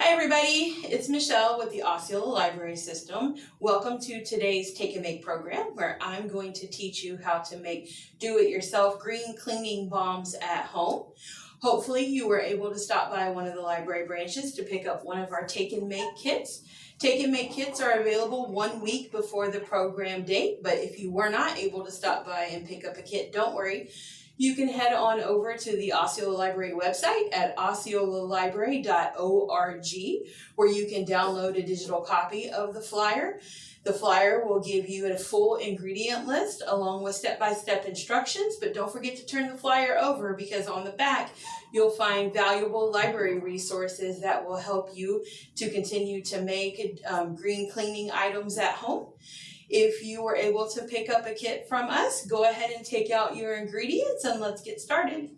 Hi everybody, it's Michelle with the Osceola Library System. Welcome to today's Take and Make program where I'm going to teach you how to make do-it-yourself green cleaning bombs at home. Hopefully you were able to stop by one of the library branches to pick up one of our Take and Make kits. Take and Make kits are available 1 week before the program date, but if you were not able to stop by and pick up a kit, don't worry. You can head on over to the Osceola Library website at osceolalibrary.org where you can download a digital copy of the flyer. The flyer will give you a full ingredient list along with step-by-step instructions, but don't forget to turn the flyer over because on the back you'll find valuable library resources that will help you to continue to make green cleaning items at home. If you were able to pick up a kit from us, go ahead and take out your ingredients and let's get started.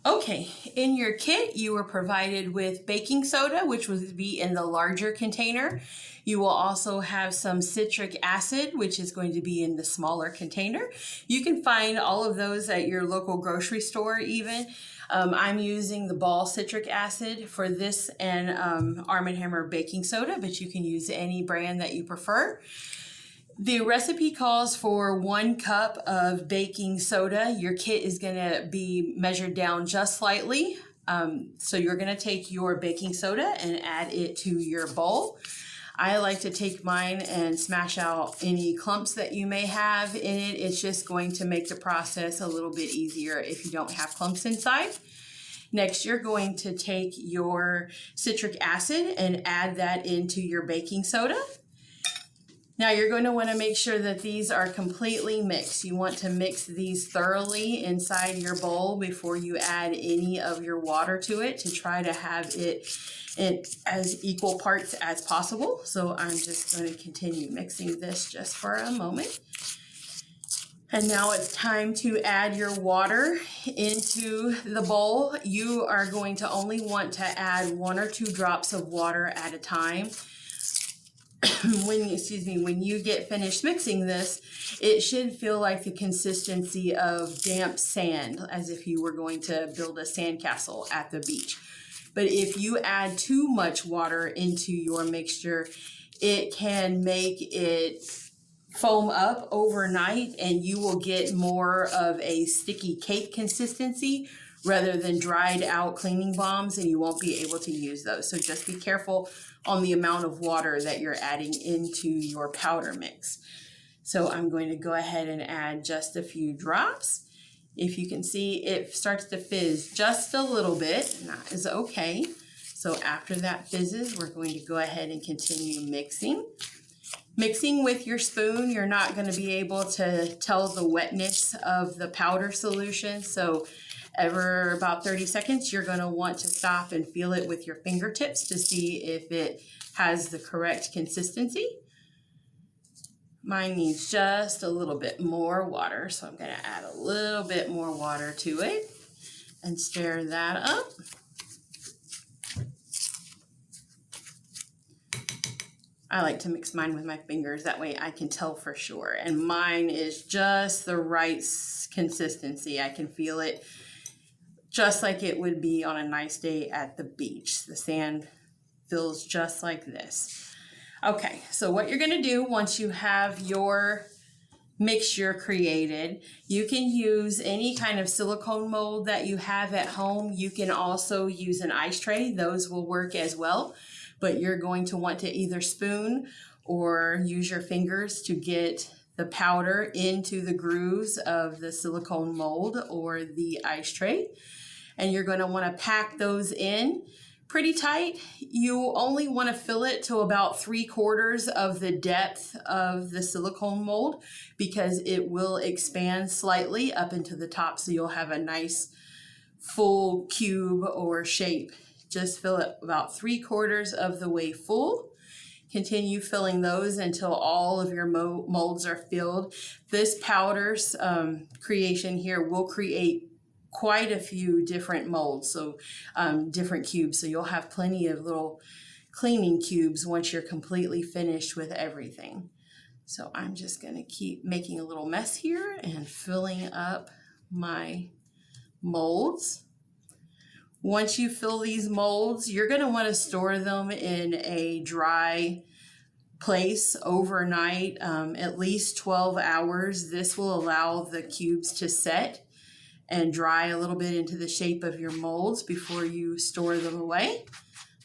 Okay, in your kit you were provided with baking soda, which would be in the larger container. You will also have some citric acid, which is going to be in the smaller container. You can find all of those at your local grocery store even. I'm using the Ball citric acid for this and Arm & Hammer baking soda, but you can use any brand that you prefer. The recipe calls for 1 cup of baking soda. Your kit is going to be measured down just slightly. So you're going to take your baking soda and add it to your bowl. I like to take mine and smash out any clumps that you may have in it. It's just going to make the process a little bit easier if you don't have clumps inside. Next, you're going to take your citric acid and add that into your baking soda. Now you're going to want to make sure that these are completely mixed. You want to mix these thoroughly inside your bowl before you add any of your water to it to try to have it in as equal parts as possible. So I'm just going to continue mixing this just for a moment. And now it's time to add your water into the bowl. You are going to only want to add 1 or 2 drops of water at a time. When you get finished mixing this, it should feel like the consistency of damp sand, as if you were going to build a sandcastle at the beach. But if you add too much water into your mixture, it can make it foam up overnight and you will get more of a sticky cake consistency rather than dried out cleaning bombs, and you won't be able to use those. So just be careful on the amount of water that you're adding into your powder mix. So I'm going to go ahead and add just a few drops. If you can see, it starts to fizz just a little bit, and that is okay. So after that fizzes, we're going to go ahead and continue mixing. Mixing with your spoon, you're not going to be able to tell the wetness of the powder solution. So every about 30 seconds, you're going to want to stop and feel it with your fingertips to see if it has the correct consistency. Mine needs just a little bit more water, so I'm going to add a little bit more water to it and stir that up. I like to mix mine with my fingers, that way I can tell for sure. And mine is just the right consistency. I can feel it just like it would be on a nice day at the beach. The sand feels just like this. Okay, so what you're gonna do once you have your mixture created, you can use any kind of silicone mold that you have at home. You can also use an ice tray. Those will work as well. But you're going to want to either spoon or use your fingers to get the powder into the grooves of the silicone mold or the ice tray. And you're going to want to pack those in pretty tight. You only want to fill it to about 3/4 of the depth of the silicone mold because it will expand slightly up into the top, so you'll have a nice full cube or shape. Just fill it about 3/4 of the way full. Continue filling those until all of your molds are filled. This powder's creation here will create quite a few different molds, so different cubes. So you'll have plenty of little cleaning cubes once you're completely finished with everything. So I'm just going to keep making a little mess here and filling up my molds. Once you fill these molds, you're going to want to store them in a dry place overnight, at least 12 hours. This will allow the cubes to set and dry a little bit into the shape of your molds before you store them away.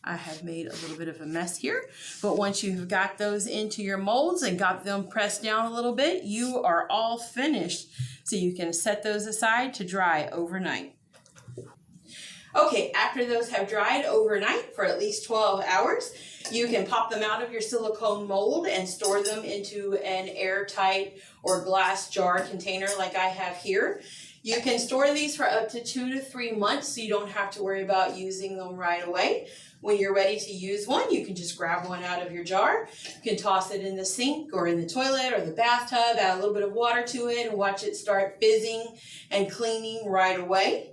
I have made a little bit of a mess here, but once you've got those into your molds and got them pressed down a little bit, you are all finished. So you can set those aside to dry overnight. Okay, after those have dried overnight for at least 12 hours, you can pop them out of your silicone mold and store them into an airtight or glass jar container like I have here. You can store these for up to 2 to 3 months, so you don't have to worry about using them right away. When you're ready to use one, you can just grab one out of your jar. You can toss it in the sink or in the toilet or the bathtub, add a little bit of water to it, and watch it start fizzing and cleaning right away.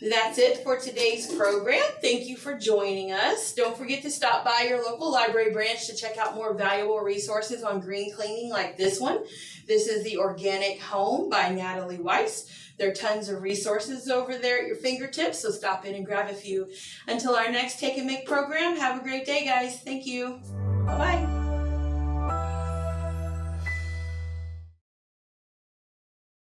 That's it for today's program. Thank you for joining us. Don't forget to stop by your local library branch to check out more valuable resources on green cleaning like this one. This is The Organic Home by Natalie Weiss. There are tons of resources over there at your fingertips, so stop in and grab a few. Until our next Take and Make program, have a great day, guys. Thank you. Bye-bye.